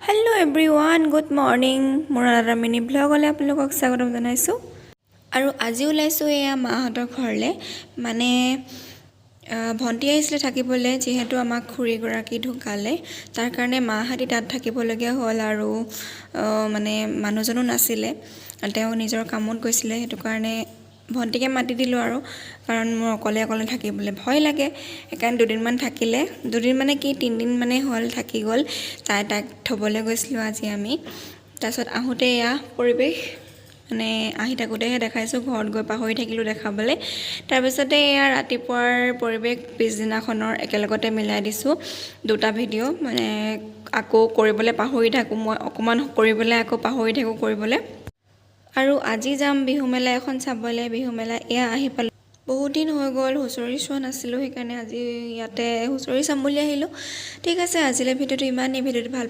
hello' everyone good morning মোৰ এটা mini ব্লগলৈ আপোনালোকক স্বাগতম জনাইছোঁ আৰু আজি ওলাইছোঁ এয়া মাহঁতৰ ঘৰলৈ মানে ভণ্টি আহিছিলে থাকিবলৈ যিহেতু আমাক খুৰীগৰাকী ঢুকালে তাৰ কাৰণে মাহঁতি তাত থাকিবলগীয়া হ'ল আৰু মানে মানুহজনো নাছিলে তেওঁ নিজৰ কামত গৈছিলে সেইটো কাৰণে ভণ্টিকে মাতি দিলোঁ আৰু কাৰণ মোৰ অকলে থাকিবলৈ ভয় লাগে সেইকাৰণে দুদিনমান থাকিলে দুদিন মানে কি তিনিদিন মানে হ'ল থাকি গ'ল তাইক থ'বলৈ গৈছিলোঁ আজি আমি তাৰপিছত আহোঁতে এয়া পৰিৱেশ মানে আহি থাকোঁতেহে দেখাইছোঁ ঘৰত গৈ পাহৰি থাকিলোঁ দেখাবলৈ তাৰপিছতে এয়া ৰাতিপুৱাৰ পৰিৱেশ পিছদিনাখনৰ একেলগতে মিলাই দিছোঁ দুটা ভিডিঅ' মানে আকৌ কৰিবলৈ পাহৰি থাকোঁ মই অকণমান কৰিবলৈ আকৌ পাহৰি থাকোঁ কৰিবলৈ আৰু আজি যাম বিহু মেলা এখন চাবলৈ বিহু মেলা এয়া আহি পালোঁ বহুত দিন হৈ গ'ল হুঁচৰি চোৱা নাছিলোঁ সেইকাৰণে আজি ইয়াতে হুঁচৰি চাম বুলি আহিলোঁ ঠিক আছে আজিলৈ ভিডিঅ'টো ইমানেই ভিডিঅ'টো ভাল